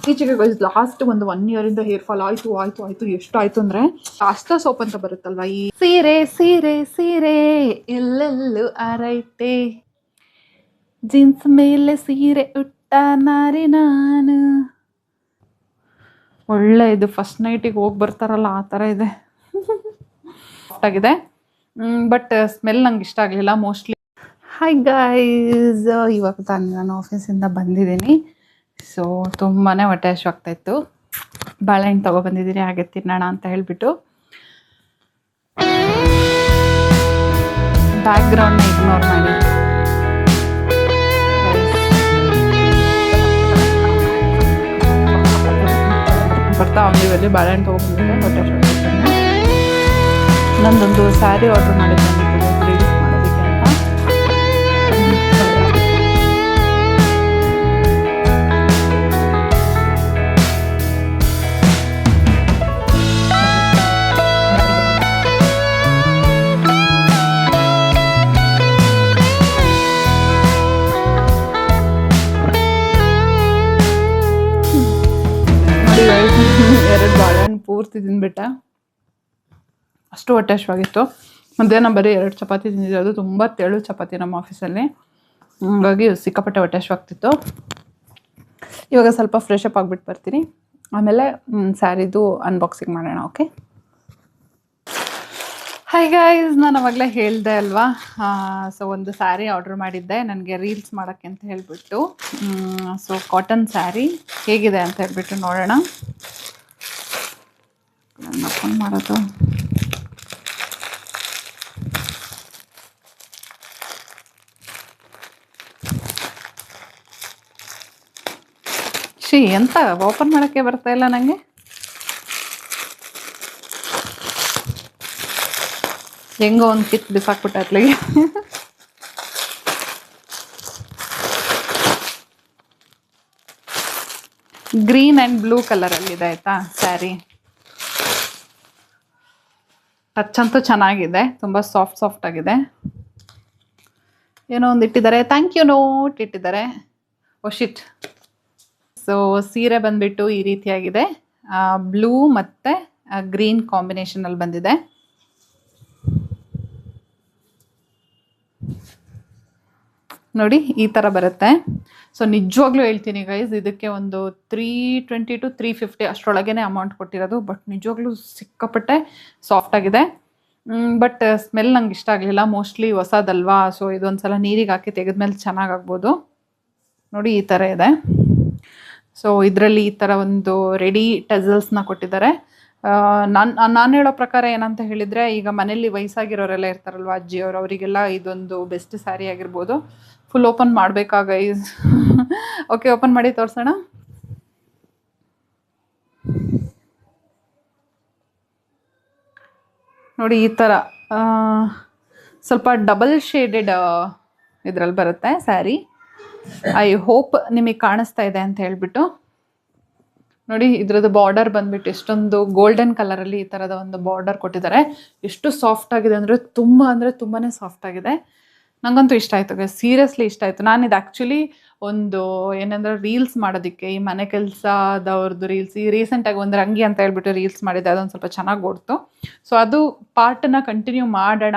ಇತ್ತೀಚೆಗೆ ಲಾಸ್ಟ್ ಒಂದು 1 ಇಯರಿಂದ hair fall ಆಯ್ತು ಎಷ್ಟಾಯ್ತು ಅಂದರೆ ಆಸ್ತಾ ಸೋಪ್ ಅಂತ ಬರುತ್ತಲ್ವಾ, ಈ ಸೀರೆ ಸೀರೆ ಸೀರೆ ಎಲ್ಲೆಲ್ಲೂ ಆರೈತೆ, ಜೀನ್ಸ್ ಮೇಲೆ ಸೀರೆ ಉಟ್ಟ ನಾರಿ ನಾನು, ಒಳ್ಳೆ ಇದು ಫಸ್ಟ್ ನೈಟಿಗೆ ಹೋಗಿ ಬರ್ತಾರಲ್ಲ ಆ ಥರ ಇದೆ. ಸಾಫ್ಟ್ ಆಗಿದೆ, ಬಟ್ ಸ್ಮೆಲ್ ನಂಗೆ ಇಷ್ಟ ಆಗಲಿಲ್ಲ ಮೋಸ್ಟ್ಲಿ. ಹಾಯ್ ಗೈಸ್, ಇವಾಗ ನಾನು ಆಫೀಸಿಂದ ಬಂದಿದ್ದೀನಿ. ಸೊ ತುಂಬಾ ಹೊಟ್ಟೆ ಹಸಿವಾಗ್ತಾಯಿತ್ತು. ಬಾಳೆಹಣ್ಣು ತೊಗೊಬಂದಿದ್ದೀನಿ, ಹಾಗೆ ತಿನ್ನೋಣ ಅಂತ ಹೇಳಿಬಿಟ್ಟು. ಬ್ಯಾಕ್ಗ್ರೌಂಡ್ನ ಇಗ್ನೋರ್ ಮಾಡಿ. ಬರ್ತಾ ಅಂಗಡಿಯಲ್ಲಿ ಬಾಳೆಹಣ್ಣು ತೊಗೊಬಂದಿದ್ದೆ, ಹೊಟ್ಟೆ ಹಸಿವಾಗ್ತಾಯಿತ್ತು. ನಂದೊಂದು ಸ್ಯಾರಿ ಆರ್ಡ್ರ್ ಮಾಡಿದ್ದೆ ರೀಲ್ಸ್ ಮಾಡೋದಕ್ಕೆ ಅಂತ. ನೋಡಿ 2 ಬಾಳೆಹಣ್ಣು ಪೂರ್ತಿ ತಿಂದ್ಬಿಟ್ಟೆ, ಅಷ್ಟು ಹೊಟ್ಟೆ ಹಸಿವಾಗಿತ್ತು. ಮಧ್ಯಾಹ್ನ ಬರೀ 2 ಚಪಾತಿ ತಿಂದಿದ್ದೆ, ಅದು ತುಂಬ ತೆಳು ಚಪಾತಿ ನಮ್ಮ ಆಫೀಸಲ್ಲಿ, ಹಾಗಾಗಿ ಸಿಕ್ಕಾಪಟ್ಟೆ ಹೊಟ್ಟೆ ಹಸಿವಾಗ್ತಿತ್ತು. ಇವಾಗ ಸ್ವಲ್ಪ ಫ್ರೆಶ್ ಅಪ್ ಆಗಿಬಿಟ್ಟು ಬರ್ತೀನಿ, ಆಮೇಲೆ ಸ್ಯಾರಿದು ಅನ್ಬಾಕ್ಸಿಂಗ್ ಮಾಡೋಣ. ಓಕೆ, ಹಾಯ್ ಗೈಸ್, ನಾನು ಅವಾಗಲೇ ಹೇಳಿದೆ ಅಲ್ವಾ, ಸೊ ಒಂದು ಸ್ಯಾರಿ ಆರ್ಡ್ರ್ ಮಾಡಿದ್ದೆ ನನಗೆ ರೀಲ್ಸ್ ಮಾಡೋಕ್ಕೆ ಅಂತ ಹೇಳಿಬಿಟ್ಟು. ಸೊ ಕಾಟನ್ ಸ್ಯಾರಿ ಹೇಗಿದೆ ಅಂತ ಹೇಳ್ಬಿಟ್ಟು ನೋಡೋಣ. ನಾನು ಓಪನ್ ಮಾಡೋದು, ಎಂತ ಓಪನ್ ಮಾಡೋಕ್ಕೆ ಬರ್ತಾ ಇಲ್ಲ ನನಗೆ. ಹೆಂಗೋ ಒಂದು ಕಿತ್ ಬಿಸಾಕ್ಬಿಟ್ಟೆ ಅತ್ಲಿಗೆ. ಗ್ರೀನ್ ಆ್ಯಂಡ್ ಬ್ಲೂ ಕಲರಲ್ಲಿದೆ ಆಯಿತಾ ಸ್ಯಾರಿ. ಟಚ್ ಅಂತೂ ಚೆನ್ನಾಗಿದೆ, ತುಂಬ ಸಾಫ್ಟ್ ಆಗಿದೆ. ಏನೋ ಒಂದು ಇಟ್ಟಿದ್ದಾರೆ, ಥ್ಯಾಂಕ್ ಯು ನೋಟ್ ಇಟ್ಟಿದ್ದಾರೆ. ಶಿಟ್. ಸೊ ಸೀರೆ ಬಂದುಬಿಟ್ಟು ಈ ರೀತಿಯಾಗಿದೆ, ಬ್ಲೂ ಮತ್ತು ಗ್ರೀನ್ ಕಾಂಬಿನೇಷನಲ್ಲಿ ಬಂದಿದೆ. ನೋಡಿ ಈ ಥರ ಬರುತ್ತೆ. ಸೊ ನಿಜವಾಗ್ಲೂ ಹೇಳ್ತೀನಿ ಗೈಸ್, ಇದಕ್ಕೆ ಒಂದು 320 to 350 ಅಷ್ಟರೊಳಗೇ ಅಮೌಂಟ್ ಕೊಟ್ಟಿರೋದು. ಬಟ್ ನಿಜವಾಗ್ಲೂ ಸಿಕ್ಕಾಪಟ್ಟೆ ಸಾಫ್ಟಾಗಿದೆ, ಬಟ್ ಸ್ಮೆಲ್ ನಂಗೆ ಇಷ್ಟ ಆಗಲಿಲ್ಲ. ಮೋಸ್ಟ್ಲಿ ಹೊಸದಲ್ವಾ, ಸೊ ಇದೊಂದು ಸಲ ನೀರಿಗೆ ಹಾಕಿ ತೆಗೆದ್ಮೇಲೆ ಚೆನ್ನಾಗಾಗ್ಬೋದು. ನೋಡಿ ಈ ಥರ ಇದೆ. ಸೊ ಇದರಲ್ಲಿ ಈ ಥರ ಒಂದು ರೆಡಿ ಟೆಸಲ್ಸ್ನ ಕೊಟ್ಟಿದ್ದಾರೆ. ನಾನು ಹೇಳೋ ಪ್ರಕಾರ ಏನಂತ ಹೇಳಿದರೆ, ಈಗ ಮನೇಲಿ ವಯಸ್ಸಾಗಿರೋರೆಲ್ಲ ಇರ್ತಾರಲ್ವ, ಅಜ್ಜಿಯವರು, ಅವರಿಗೆಲ್ಲ ಇದೊಂದು ಬೆಸ್ಟ್ ಸ್ಯಾರಿ ಆಗಿರ್ಬೋದು. ಫುಲ್ ಓಪನ್ ಮಾಡಬೇಕಾಗ ಗೈಸ್. ಓಕೆ, ಓಪನ್ ಮಾಡಿ ತೋರಿಸೋಣ. ನೋಡಿ ಈ ಥರ ಸ್ವಲ್ಪ ಡಬಲ್ ಶೇಡೆಡ್ ಇದರಲ್ಲಿ ಬರುತ್ತೆ ಸ್ಯಾರಿ. ಐ ಹೋಪ್ ನಿಮಗೆ ಕಾಣಿಸ್ತಾ ಇದೆ ಅಂತ ಹೇಳ್ಬಿಟ್ಟು. ನೋಡಿ ಇದ್ರದ್ದು ಬಾರ್ಡರ್ ಬಂದ್ಬಿಟ್ಟು ಎಷ್ಟೊಂದು ಗೋಲ್ಡನ್ ಕಲರಲ್ಲಿ ಈ ಥರದ ಒಂದು ಬಾರ್ಡರ್ ಕೊಟ್ಟಿದ್ದಾರೆ. ಎಷ್ಟು ಸಾಫ್ಟ್ ಆಗಿದೆ ಅಂದರೆ ತುಂಬಾ ಸಾಫ್ಟ್ ಆಗಿದೆ. ನನಗಂತೂ ಇಷ್ಟ ಆಯಿತು, ಸೀರಿಯಸ್ಲಿ ಇಷ್ಟ ಆಯಿತು. ನಾನು ಇದು ಆ್ಯಕ್ಚುಲಿ ಒಂದು ಏನಂದ್ರೆ ರೀಲ್ಸ್ ಮಾಡೋದಕ್ಕೆ, ಈ ಮನೆ ಕೆಲಸದವ್ರದ್ದು ರೀಲ್ಸ್, ಈ ರೀಸೆಂಟಾಗಿ ಒಂದು ರಂಗಿ ಅಂತ ಹೇಳ್ಬಿಟ್ಟು ರೀಲ್ಸ್ ಮಾಡಿದ್ದೆ, ಅದೊಂದು ಸ್ವಲ್ಪ ಚೆನ್ನಾಗಿ ಓಡ್ತು. ಸೊ ಅದು ಪಾರ್ಟನ್ನ ಕಂಟಿನ್ಯೂ ಮಾಡೋಣ.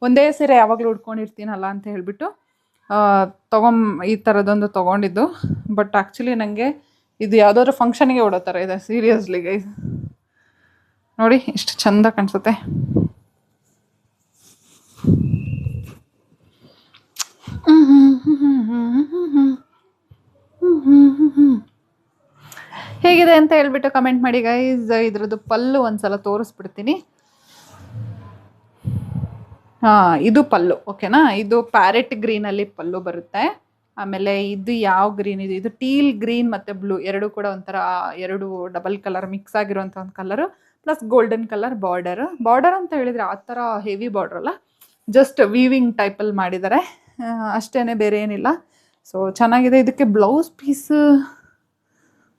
ಒಂದೇ ಸೀರೆ ಯಾವಾಗಲೂ ಉಟ್ಕೊಂಡಿರ್ತೀನಲ್ಲ ಅಂತ ಹೇಳ್ಬಿಟ್ಟು ಈ ಥರದೊಂದು ತೊಗೊಂಡಿದ್ದು. ಬಟ್ ಆ್ಯಕ್ಚುಲಿ ನನಗೆ ಇದು ಯಾವುದಾದ್ರೂ ಫಂಕ್ಷನ್ಗೆ ಉಡೋ ಥರ ಇದೆ, ಸೀರಿಯಸ್ಲಿ ಗೈಸ್. ನೋಡಿ ಎಷ್ಟು ಚಂದ ಕಾಣಿಸುತ್ತೆ. ಹೇಗಿದೆ ಅಂತ ಹೇಳ್ಬಿಟ್ಟು ಕಮೆಂಟ್ ಮಾಡಿ ಗೈಸ್. ಇದ್ರದ್ದು ಪಲ್ಲು ಒಂದ್ಸಲ ತೋರಿಸ್ಬಿಡ್ತೀನಿ. ಇದು ಪಲ್ಲು, ಓಕೆನಾ. ಇದು ಪ್ಯಾರೆಟ್ ಗ್ರೀನಲ್ಲಿ ಪಲ್ಲು ಬರುತ್ತೆ. ಆಮೇಲೆ ಇದು ಯಾವ ಗ್ರೀನ್ ಇದೆ, ಇದು ಟೀಲ್ ಗ್ರೀನ್ ಮತ್ತು ಬ್ಲೂ ಎರಡು ಕೂಡ ಒಂಥರ 2 ಡಬಲ್ ಕಲರ್ ಮಿಕ್ಸ್ ಆಗಿರುವಂಥ ಒಂದು colour, plus golden colour border ಅಂತ ಹೇಳಿದರೆ ಆ ಥರ ಹೆವಿ ಬಾರ್ಡರ್ ಅಲ್ಲ, ಜಸ್ಟ್ ವೀವಿಂಗ್ ಟೈಪಲ್ಲಿ ಮಾಡಿದ್ದಾರೆ ಅಷ್ಟೇ, ಬೇರೆ ಏನಿಲ್ಲ. ಸೊ ಚೆನ್ನಾಗಿದೆ. ಇದಕ್ಕೆ ಬ್ಲೌಸ್ ಪೀಸ್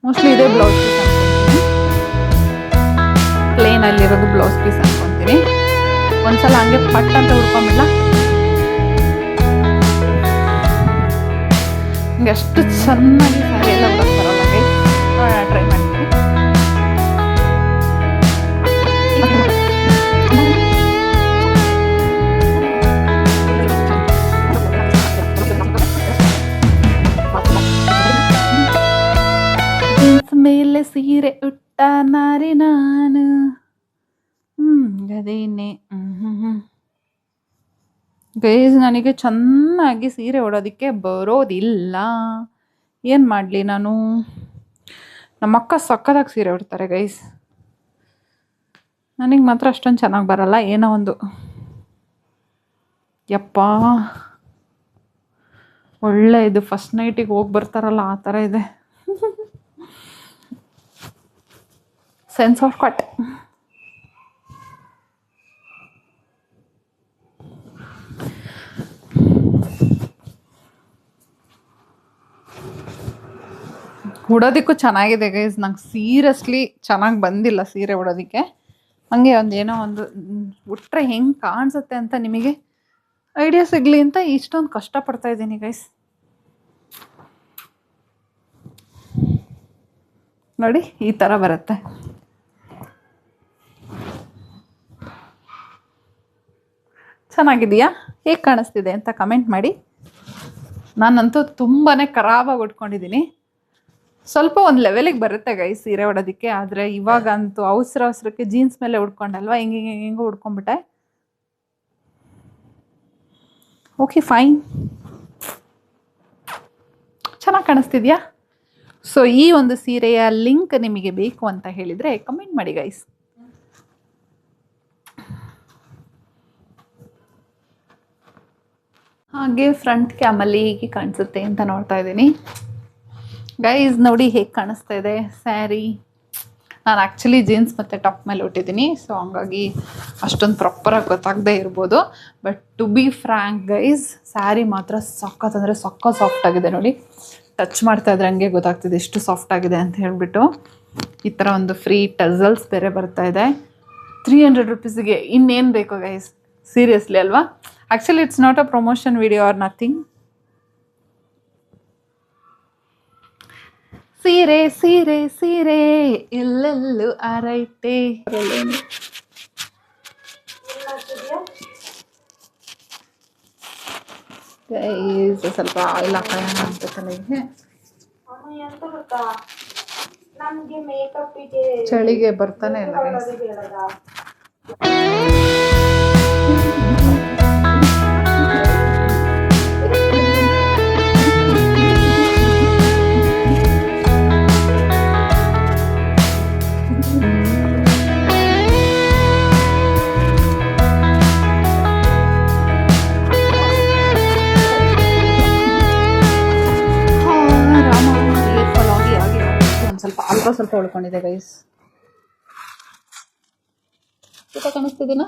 ಮೋಸ್ಟ್ಲಿ ಇದೆ ಬ್ಲೌಸ್ ಪೀಸ್ ಅನ್ಕೊತೀನಿ, ಪ್ಲೇನಲ್ಲಿರೋದು ಬ್ಲೌಸ್ ಪೀಸ್ ಅನ್ಕೊತೀನಿ. ಒಂದ್ಸಲ ಹಂಗೆ ಪಟ್ ಅಂತ ಹುಡ್ಕೊಂಬಿಡ್ಲ. ಹಿಂಗೆ ಅಷ್ಟು ಚೆನ್ನಾಗಿ ಸ್ಯಾರಿ ಎಲ್ಲ ಬರ್ತಾರಲ್ಲ ಗೈಸ್, ನೋಡೋಣ. ಮೇಲೆ ಸೀರೆ ಉಟ್ಟ ನಾರಿ ನಾನು. ಅದೇನೆ. ಗೈಸ್, ನನಗೆ ಚೆನ್ನಾಗಿ ಸೀರೆ ಉಡೋದಕ್ಕೆ ಬರೋದಿಲ್ಲ. ಏನು ಮಾಡಲಿ ನಾನು? ನಮ್ಮಕ್ಕ ಸಕ್ಕತ್ತಾಗಿ ಸೀರೆ ಉಡ್ತಾರೆ ಗೈಸ್. ನನಗೆ ಮಾತ್ರ ಅಷ್ಟೊಂದು ಚೆನ್ನಾಗಿ ಬರಲ್ಲ. ಏನೋ ಒಂದು ಯಪ್ಪ, ಒಳ್ಳೆ ಇದು ಫಸ್ಟ್ ನೈಟಿಗೆ ಹೋಗಿ ಬರ್ತಾರಲ್ಲ ಆ ಥರ ಇದೆ. Sense off cut. ಉಡೋದಕ್ಕೂ ಚೆನ್ನಾಗಿದೆ ಗೈಸ್. ನಂಗೆ ಸೀರಿಯಸ್ಲಿ ಚೆನ್ನಾಗಿ ಬಂದಿಲ್ಲ ಸೀರೆ ಉಡೋದಕ್ಕೆ. ಹಂಗೆ ಏನೋ ಒಂದು ಉಟ್ರೆ ಹೆಂಗೆ ಕಾಣಿಸುತ್ತೆ ಅಂತ ನಿಮಗೆ ಐಡಿಯಾ ಸಿಗಲಿ ಅಂತ ಇಷ್ಟೊಂದು ಕಷ್ಟಪಡ್ತಾ ಇದ್ದೀನಿ ಗೈಸ್. ನೋಡಿ, ಈ ಥರ ಬರುತ್ತೆ. ಚೆನ್ನಾಗಿದೆಯಾ? ಹೇಗೆ ಕಾಣಿಸ್ತಿದೆ ಅಂತ ಕಮೆಂಟ್ ಮಾಡಿ. ನಾನಂತೂ ತುಂಬಾ ಖರಾಬಾಗಿ ಉಟ್ಕೊಂಡಿದ್ದೀನಿ. ಸ್ವಲ್ಪ ಒಂದು ಲೆವೆಲಿಗೆ ಬರುತ್ತೆ ಗೈಸ್ ಸೀರೆ ಉಡೋದಕ್ಕೆ. ಆದರೆ ಇವಾಗಂತೂ ಅವಸರಕ್ಕೆ ಜೀನ್ಸ್ ಮೇಲೆ ಉಡ್ಕೊಂಡಲ್ವ, ಹೆಂಗೋ ಉಡ್ಕೊಂಡ್ಬಿಟ್ಟೆ. Okay, fine. ಚೆನ್ನಾಗಿ ಕಾಣಿಸ್ತಿದ್ಯಾ? ಸೊ ಈ ಒಂದು ಸೀರೆಯ ಲಿಂಕ್ ನಿಮಗೆ ಬೇಕು ಅಂತ ಹೇಳಿದರೆ ಕಮೆಂಟ್ ಮಾಡಿ ಗೈಸ್. ಹಾಗೆ ಫ್ರಂಟ್ ಕ್ಯಾಮಲ್ಲಿ ಹೇಗೆ ಕಾಣಿಸುತ್ತೆ ಅಂತ ನೋಡ್ತಾ ಇದ್ದೀನಿ ಗೈಸ್. ನೋಡಿ ಹೇಗೆ ಕಾಣಿಸ್ತಾ ಇದೆ ಸ್ಯಾರಿ. ನಾನು ಆ್ಯಕ್ಚುಲಿ ಜೀನ್ಸ್ ಮತ್ತು ಟಾಪ್ ಮೇಲೆ ಉಟ್ಟಿದ್ದೀನಿ, ಸೊ ಹಂಗಾಗಿ ಅಷ್ಟೊಂದು ಪ್ರಾಪರಾಗಿ ಗೊತ್ತಾಗದೇ ಇರ್ಬೋದು. But to be frank guys, sari ಮಾತ್ರ ಸಖತ್ ಅಂದರೆ ಸಖತ್ ಸಾಫ್ಟ್ ಆಗಿದೆ. ನೋಡಿ, ಟಚ್ ಮಾಡ್ತಾ ಇದ್ರೆ ಹಂಗೆ ಗೊತ್ತಾಗ್ತಿದೆ ಎಷ್ಟು ಸಾಫ್ಟ್ ಆಗಿದೆ ಅಂತ ಹೇಳ್ಬಿಟ್ಟು. ಈ ಥರ ಒಂದು ಫ್ರೀ ಟಸಲ್ಸ್ ಬೇರೆ ಬರ್ತಾ ಇದೆ. 300 rupeesಗೆ ಇನ್ನೇನು ಬೇಕು ಗೈಸ್? ಸೀರಿಯಸ್ಲಿ ಅಲ್ವಾ? Actually it's not a promotion video are nothing. ಸೀರೆ ಸೀರೆ ಸೀರೆ ಎಲ್ಲೆಲ್ಲೂ ಆರೈತೆ. ಗೈಸ್, ಸ್ವಲ್ಪ ಆಯಿಲ್ ಹಾಕೋಣ ಅಂತ ತಲೆಗೆ. ಚಳಿಗೆ ಬರ್ತಾನೆ ಇಲ್ಲ ಗೈಸ್. ಸ್ವಲ್ಪ ಉಳ್ಕೊಂಡಿದೆ ಗೈಸ್. ಕಾಣಿಸ್ತಿದ್ದೀನ?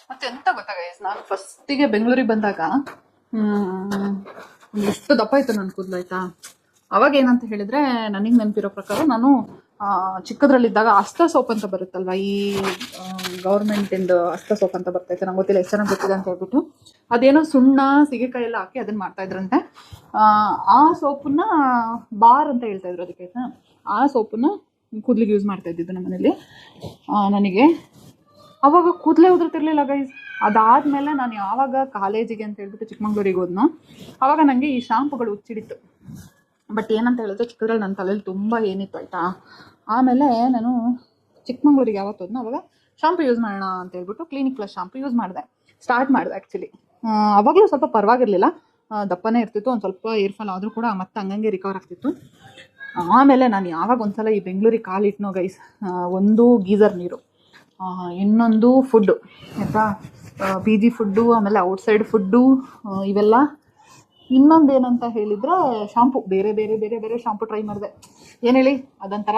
ಮತ್ತೆ ಎಂತ ಗೊತ್ತಾ ಗೈಸ್, ನಾನು ಫಸ್ಟಿಗೆ ಬೆಂಗಳೂರಿಗೆ ಬಂದಾಗ ಎಷ್ಟು ದಪ್ಪ ಇತ್ತು ನನ್ನ ಕೂದಲು, ಆಯ್ತಾ? ಅವಾಗ ಏನಂತ ಹೇಳಿದ್ರೆ, ನನಗೆ ನೆನಪಿರೋ ಪ್ರಕಾರ ನಾನು ಚಿಕ್ಕದ್ರಲ್ಲಿದ್ದಾಗ ಅಸ್ತ ಸೋಪ್ ಅಂತ ಬರುತ್ತಲ್ವ, ಈ ಗೌರ್ಮೆಂಟಿಂದ ಅಸ್ತ ಸೋಪ್ ಅಂತ ಬರ್ತೈತೆ, ನಂಗೆ ಗೊತ್ತಿಲ್ಲ ಎಷ್ಟು ಚೆನ್ನಾಗಿ ಗೊತ್ತಿದೆ ಅಂತ ಹೇಳ್ಬಿಟ್ಟು, ಅದೇನೋ ಸುಣ್ಣ ಸೀಗೆಕಾಯಿ ಎಲ್ಲ ಹಾಕಿ ಅದನ್ನ ಮಾಡ್ತಾ ಇದ್ರಂತೆ. ಆ ಸೋಪನ್ನ ಬಾರ್ ಅಂತ ಹೇಳ್ತಾ ಇದ್ರು ಅದಕ್ಕೆ, ಆಯ್ತಾ? ಆ ಸೋಪನ್ನ ಕೂದಲಿಗೆ ಯೂಸ್ ಮಾಡ್ತಾ ಇದ್ದಿದ್ದು ನಮ್ಮ ಮನೇಲಿ. ನನಗೆ ಅವಾಗ ಕೂದಲೇ ಉದುರ್ತಿರ್ಲಿಲ್ಲ ಗೈಸ್. ಅದಾದ್ಮೇಲೆ ನಾನು ಯಾವಾಗ ಕಾಲೇಜಿಗೆ ಅಂತ ಹೇಳ್ಬಿಟ್ಟು ಚಿಕ್ಕಮಂಗ್ಳೂರಿಗೆ ಹೋದ್ನೋ, ಅವಾಗ ನನಗೆ ಈ ಶಾಂಪುಗಳು ಹುಚ್ಚಿಡಿತ್ತು. ಬಟ್ ಏನಂತ ಹೇಳಿದ್ರೆ, ಚಿಕ್ಕದ್ರಲ್ಲಿ ನನ್ನ ತಲೆಯಲ್ಲಿ ತುಂಬ ಏನಿತ್ತು, ಆಯಿತಾ? ಆಮೇಲೆ ನಾನು ಚಿಕ್ಕಮಂಗ್ಳೂರಿಗೆ ಯಾವತ್ತು ಹೋದ್ನೋ ಅವಾಗ ಶಾಂಪು ಯೂಸ್ ಮಾಡೋಣ ಅಂತ ಹೇಳ್ಬಿಟ್ಟು clinic plus shampoo use start ಮಾಡಿದೆ. ಆ್ಯಕ್ಚುಲಿ ಅವಾಗಲೂ ಸ್ವಲ್ಪ ಪರವಾಗಿರಲಿಲ್ಲ, ದಪ್ಪನೇ ಇರ್ತಿತ್ತು, ಒಂದು ಸ್ವಲ್ಪ ಏರ್ ಫಾಲ್ ಆದರೂ ಕೂಡ ಮತ್ತೆ ಹಂಗಂಗೆ ರಿಕವರ್ ಆಗ್ತಿತ್ತು. ಆಮೇಲೆ ನಾನು ಯಾವಾಗ ಒಂದ್ಸಲ ಈ ಬೆಂಗಳೂರಿಗೆ ಕಾಲಿಟ್ನೋ ಗೈಸ್, ಒಂದು ಗೀಸರ್ ನೀರು, ಇನ್ನೊಂದು ಫುಡ್ಡು, ಆಯಿತಾ? ಪಿ ಜಿ ಫುಡ್ಡು, ಆಮೇಲೆ ಔಟ್ಸೈಡ್ ಫುಡ್ಡು, ಇವೆಲ್ಲ. ಇನ್ನೊಂದು ಏನಂತ ಹೇಳಿದರೆ ಶಾಂಪು, ಬೇರೆ ಬೇರೆ ಬೇರೆ ಬೇರೆ ಶಾಂಪು ಟ್ರೈ ಮಾಡಿದೆ. ಏನು ಹೇಳಿ, ಅದೊಂಥರ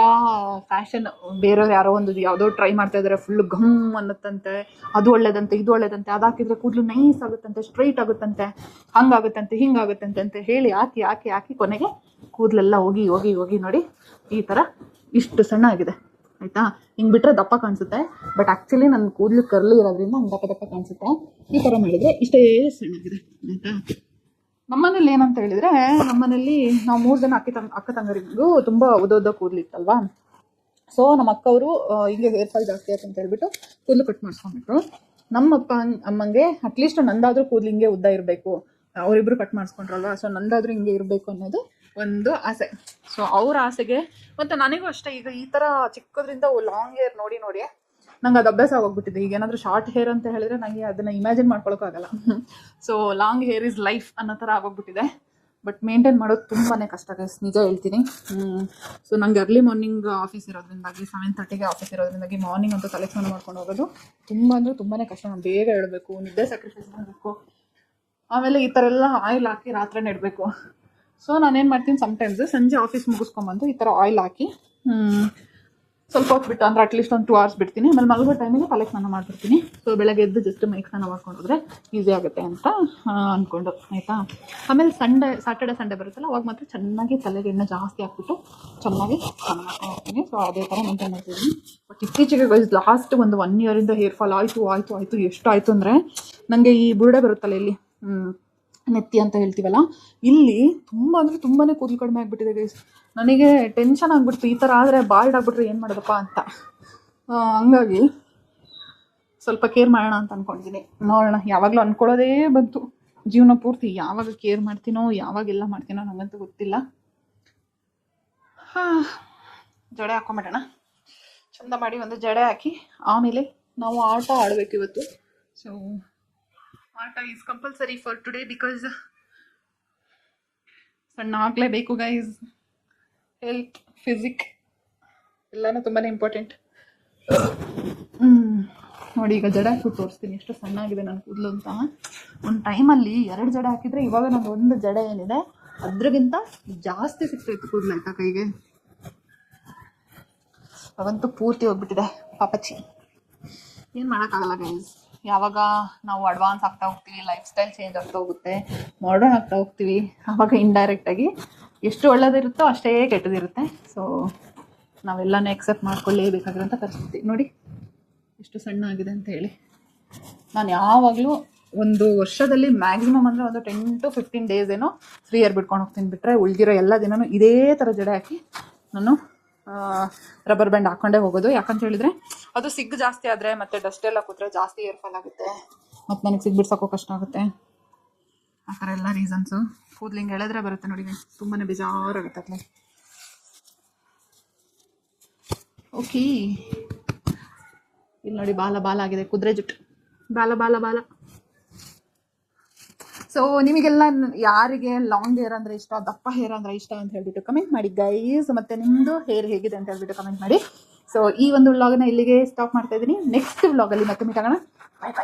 ಫ್ಯಾಷನ್. ಬೇರೆಯವ್ರು ಯಾರೋ ಒಂದು ಯಾವುದೋ ಟ್ರೈ ಮಾಡ್ತಾ ಇದ್ದಾರೆ, ಫುಲ್ ಘಮ್ ಅನ್ನತ್ತಂತೆ, ಅದು ಒಳ್ಳೇದಂತೆ ಇದು ಒಳ್ಳೇದಂತೆ, ಅದು ಹಾಕಿದರೆ ಕೂದಲು ನೈಸ್ ಆಗುತ್ತಂತೆ, ಸ್ಟ್ರೈಟ್ ಆಗುತ್ತಂತೆ, ಹಂಗಾಗುತ್ತಂತೆ ಹಿಂಗಾಗುತ್ತಂತೆ ಅಂತ ಹೇಳಿ ಹಾಕಿ ಹಾಕಿ ಹಾಕಿ ಕೊನೆಗೆ ಕೂದಲೆಲ್ಲ ಹೋಗಿ ಹೋಗಿ ಹೋಗಿ ನೋಡಿ ಈ ಥರ ಇಷ್ಟು ಸಣ್ಣ ಆಗಿದೆ, ಆಯಿತಾ? ಹಿಂಗೆ ಬಿಟ್ಟರೆ ದಪ್ಪ ಕಾಣಿಸುತ್ತೆ, ಬಟ್ ಆ್ಯಕ್ಚುಲಿ ನನ್ನ ಕೂದಲು ಕರ್ಲಿ ಇರೋದ್ರಿಂದ ಹಂಗೆ ದಪ್ಪ ದಪ್ಪ ಕಾಣಿಸುತ್ತೆ. ಈ ಥರ ಮಾಡಿದರೆ ಇಷ್ಟೇ ಸಣ್ಣಗಿದೆ, ಆಯಿತಾ? ನಮ್ಮನೇಲಿ ಏನಂತ ಹೇಳಿದರೆ, ನಮ್ಮನೇಲಿ ನಾವು 3 ಜನ ಅಕ್ಕ ತಂಗರಿಗೂ ತುಂಬ ಉದ್ದ ಕೂದಲಿತ್ತಲ್ವಾ. ಸೊ ನಮ್ಮ ಅಕ್ಕವರು ಹಿಂಗೆ ಹೇರ್ ಫಾಲ್ ಜಾಸ್ತಿ ಆಯ್ತು ಅಂತ ಹೇಳ್ಬಿಟ್ಟು ಕೂದಲು ಕಟ್ ಮಾಡಿಸ್ಕೊಂಡ್ಬಿಟ್ರು. ನಮ್ಮ ಅಮ್ಮಂಗೆ ಅಟ್ಲೀಸ್ಟ್ ನಂದಾದರೂ ಕೂದಲು ಹಿಂಗೆ ಉದ್ದ ಇರಬೇಕು, ಅವರಿಬ್ರು ಕಟ್ ಮಾಡಿಸ್ಕೊಂಡ್ರಲ್ವ, ಸೊ ನಂದಾದ್ರೂ ಹಿಂಗೆ ಇರಬೇಕು ಅನ್ನೋದು ಒಂದು ಆಸೆ. ಸೊ ಅವ್ರ ಆಸೆಗೆ ಮತ್ತು ನನಗೂ ಅಷ್ಟೇ, ಈಗ ಈ ಥರ ಚಿಕ್ಕದ್ರಿಂದ ಲಾಂಗ್ ಹೇರ್ ನೋಡಿ ನೋಡಿ ನಂಗೆ ಅದು ಅಭ್ಯಾಸ ಆಗೋಗ್ಬಿಟ್ಟಿದೆ. ಈಗ ಏನಾದರೂ ಶಾರ್ಟ್ ಹೇರ್ ಅಂತ ಹೇಳಿದ್ರೆ ನನಗೆ ಅದನ್ನು ಇಮ್ಯಾಜಿನ್ ಮಾಡ್ಕೊಳಕ್ಕಾಗಲ್ಲ. So long hair is life ಅನ್ನೋ ಥರ ಆಗೋಗ್ಬಿಟ್ಟಿದೆ. ಬಟ್ ಮೇಂಟೈನ್ ಮಾಡೋದು ತುಂಬಾ ಕಷ್ಟ ಗೈಸ್, ನಿಜ ಹೇಳ್ತೀನಿ. ಸೊ ನಂಗೆ ಅರ್ಲಿ ಮಾರ್ನಿಂಗ್ ಆಫೀಸ್ ಇರೋದ್ರಿಂದಾಗಿ 7:30ಗೆ ಆಫೀಸ್ ಇರೋದ್ರಿಂದಾಗಿ ಮಾರ್ನಿಂಗ್ ಅಂತೂ ತಲೆ ಸ್ನಾನ ಮಾಡ್ಕೊಂಡು ಹೋಗೋದು ತುಂಬ ಅಂದರೆ ತುಂಬಾ ಕಷ್ಟ. ನಾನು ಬೇಗ ಹೇಳಬೇಕು, ನಿದ್ದೆ ಸ್ಯಾಕ್ರಿಫೈಸ್ ಮಾಡಬೇಕು, ಆಮೇಲೆ ಈ ಥರ ಎಲ್ಲ ಆಯಿಲ್ ಹಾಕಿ ರಾತ್ರಿ ನೆಡಬೇಕು. ಸೊ ನಾನೇನು ಮಾಡ್ತೀನಿ, ಸಮ್ಟೈಮ್ಸ್ ಸಂಜೆ ಆಫೀಸ್ ಮುಗಿಸ್ಕೊಂಬಂದು ಈ ಥರ ಆಯಿಲ್ ಹಾಕಿ ಸ್ವಲ್ಪ ಹೊತ್ತು ಬಿಟ್ಟು, ಅಂದರೆ ಅಟ್ಲೀಸ್ಟ್ ಒಂದು 2 hours ಬಿಡ್ತೀನಿ. ಆಮೇಲೆ ಮಲಗೋ ಟೈಮಿಗೆ ತಲೆ ಸ್ನಾನ ಮಾಡ್ಬಿಡ್ತೀನಿ. ಸೊ ಬೆಳಗ್ಗೆ ಎದ್ದು ಜಸ್ಟ್ ಮೈಕ್ ಸ್ನಾನ ಮಾಡ್ಕೊಂಡು ಹೋದರೆ ಈಸಿ ಆಗುತ್ತೆ ಅಂತ ಅಂದ್ಕೊಂಡು, ಆಯಿತಾ. ಆಮೇಲೆ ಸ್ಯಾಟರ್ಡೆ ಸಂಡೇ ಬರುತ್ತಲ್ಲ, ಅವಾಗ ಮಾತ್ರ ಚೆನ್ನಾಗಿ ತಲೆಗೆ ಎಣ್ಣೆ ಜಾಸ್ತಿ ಹಾಕ್ಬಿಟ್ಟು ಚೆನ್ನಾಗಿ ಸ್ನಾನ ಮಾಡ್ಕೊಂಡು ಹೋಗ್ತೀನಿ. ಸೊ ಅದೇ ಥರ ಮೇಂಟೈನ್ ಮಾಡ್ತಿದ್ದೀನಿ. ಬಟ್ ಇತ್ತೀಚೆಗೆ ಲಾಸ್ಟ್ ಒಂದು 1 year ಹೇರ್ ಫಾಲ್ ಆಯಿತು ಎಷ್ಟು ಆಯಿತು ಅಂದರೆ, ನನಗೆ ಈ ಬುರುಡೆ ಬರುತ್ತಲ್ಲ ಇಲ್ಲಿ ನೆತ್ತಿ ಅಂತ ಹೇಳ್ತೀವಲ್ಲ, ಇಲ್ಲಿ ತುಂಬ ಅಂದರೆ ತುಂಬಾ ಕೂದಲು ಕಡಿಮೆ ಆಗಿಬಿಟ್ಟಿದೆ ಗೈಸ್. ನನಗೆ ಟೆನ್ಷನ್ ಆಗಿಬಿಡ್ತು, ಈ ಥರ ಆದರೆ ಬಾಲ್ಡ್ ಆಗಿಬಿಟ್ರೆ ಏನು ಮಾಡೋದಪ್ಪ ಅಂತ. ಹಂಗಾಗಿ ಸ್ವಲ್ಪ ಕೇರ್ ಮಾಡೋಣ ಅಂತ ಅಂದ್ಕೊಂಡಿದ್ದೀನಿ. ನೋಡೋಣ, ಯಾವಾಗಲೂ ಅಂದ್ಕೊಳ್ಳೋದೇ ಬಂತು ಜೀವನ ಪೂರ್ತಿ, ಯಾವಾಗ ಕೇರ್ ಮಾಡ್ತೀನೋ ಯಾವಾಗೆಲ್ಲ ಮಾಡ್ತೀನೋ ನನಗಂತೂ ಗೊತ್ತಿಲ್ಲ. ಜಡೆ ಹಾಕೊಂಬಿಡೋಣ, ಚಂದ ಮಾಡಿ ಒಂದು ಜಡೆ ಹಾಕಿ ಆಮೇಲೆ ನಾವು ಆಟ ಆಡಬೇಕು ಇವತ್ತು. ಸೊ ಆಟ is compulsory for today, because ಸಣ್ಣ ಆಗಲೇಬೇಕು ಗೈಸ್. ಹೆಲ್ತ್, ಫಿಸಿಕ್ ಎಲ್ಲನೂ ತುಂಬಾ ಇಂಪಾರ್ಟೆಂಟ್. ನೋಡಿ, ಈಗ ಜಡೆ ಹಾಕ್ಬಿಟ್ಟು ತೋರಿಸ್ತೀನಿ ಎಷ್ಟು ಸಣ್ಣಾಗಿದೆ ನನ್ನ ಕೂದಲು ಅಂತ. ಒಂದು ಟೈಮಲ್ಲಿ 2 ಜಡೆ ಹಾಕಿದರೆ ಇವಾಗ ನಂದು ಒಂದು ಜಡೆ ಏನಿದೆ ಅದ್ರಗಿಂತ ಜಾಸ್ತಿ ಸಿಗ್ತಾಯಿತ್ತು ಕೂದಲು, ಆಯ್ತಾ ಕೈಗೆ. ಅವಂತೂ ಪೂರ್ತಿ ಹೋಗ್ಬಿಟ್ಟಿದೆ ಪಾಪಚ್ಚಿ. ಏನು ಮಾಡೋಕ್ಕಾಗಲ್ಲ ಗೈಸ್, ಯಾವಾಗ ನಾವು ಅಡ್ವಾನ್ಸ್ ಆಗ್ತಾ ಹೋಗ್ತೀವಿ, ಲೈಫ್ ಸ್ಟೈಲ್ ಚೇಂಜ್ ಆಗ್ತಾ ಹೋಗುತ್ತೆ, ಮಾಡರ್ನ್ ಆಗ್ತಾ ಹೋಗ್ತೀವಿ, ಆವಾಗ ಇಂಡೈರೆಕ್ಟಾಗಿ ಎಷ್ಟು ಒಳ್ಳೆದಿರುತ್ತೋ ಅಷ್ಟೇ ಕೆಟ್ಟದಿರುತ್ತೆ. ಸೊ ನಾವೆಲ್ಲನೂ ಎಕ್ಸೆಪ್ಟ್ ಮಾಡ್ಕೊಳ್ಳೇಬೇಕಾಗಿರೋಂಥ ಪರಿಸ್ಥಿತಿ. ನೋಡಿ ಎಷ್ಟು ಸಣ್ಣ ಆಗಿದೆ ಅಂತ ಹೇಳಿ. ನಾನು ಯಾವಾಗಲೂ ಒಂದು ವರ್ಷದಲ್ಲಿ ಮ್ಯಾಕ್ಸಿಮಮ್ ಅಂದರೆ ಒಂದು 10 to 15 days ಏನೋ ಫ್ರೀ ಏರ್ ಬಿಟ್ಕೊಂಡು ಹೋಗ್ತೀನಿ. ಬಿಟ್ಟರೆ ಉಳಿದಿರೋ ಎಲ್ಲ ದಿನವೂ ಇದೇ ಥರ ಜಡೆ ಹಾಕಿ ನಾನು ರಬ್ಬರ್ ಬ್ಯಾಂಡ್ ಹಾಕ್ಕೊಂಡೇ ಹೋಗೋದು. ಯಾಕಂತ ಹೇಳಿದರೆ ಅದು ಸಿಗ್ ಜಾಸ್ತಿ ಆದರೆ ಮತ್ತು ಡಸ್ಟ್ ಎಲ್ಲ ಕೂತ್ರೆ ಜಾಸ್ತಿ ಏರ್ ಫಾಲ್ ಆಗುತ್ತೆ, ಮತ್ತು ನನಗೆ ಸಿಗ್ ಬಿಡ್ಸೋಕ್ಕೂ ಕಷ್ಟ ಆಗುತ್ತೆ. ಆ ಥರ ಎಲ್ಲ ರೀಸನ್ಸು. ಕೂದಲಿಂಗ್ ಎಳೆದ್ರೆ ಬರುತ್ತೆ ನೋಡಿ, ತುಂಬಾ ಬೇಜಾರಾಗುತ್ತೆ ಅಟ್ಲೆ. ಓಕೆ, ಇಲ್ಲಿ ನೋಡಿ ಬಾಲ ಆಗಿದೆ, ಕುದುರೆ ಜುಟ್ಟು, ಬಾಲ. ಸೊ ನಿಮಗೆಲ್ಲ ಯಾರಿಗೆ ಲಾಂಗ್ ಹೇರ್ ಅಂದರೆ ಇಷ್ಟ, ದಪ್ಪ ಹೇರ್ ಅಂದರೆ ಇಷ್ಟ ಅಂತ ಹೇಳ್ಬಿಟ್ಟು ಕಮೆಂಟ್ ಮಾಡಿ ಗೈಸ್. ಮತ್ತು ನಿಮ್ಮದು ಹೇರ್ ಹೇಗಿದೆ ಅಂತ ಹೇಳ್ಬಿಟ್ಟು ಕಮೆಂಟ್ ಮಾಡಿ. ಸೊ ಈ ಒಂದು ವ್ಲಾಗನ್ನ ಇಲ್ಲಿಗೆ ಸ್ಟಾಪ್ ಮಾಡ್ತಾ ಇದ್ದೀನಿ. ನೆಕ್ಸ್ಟ್ ವ್ಲಾಗಲ್ಲಿ ಮತ್ತೆ ಮೀಟ್ ಆಗೋಣ. ಬಾಯ್.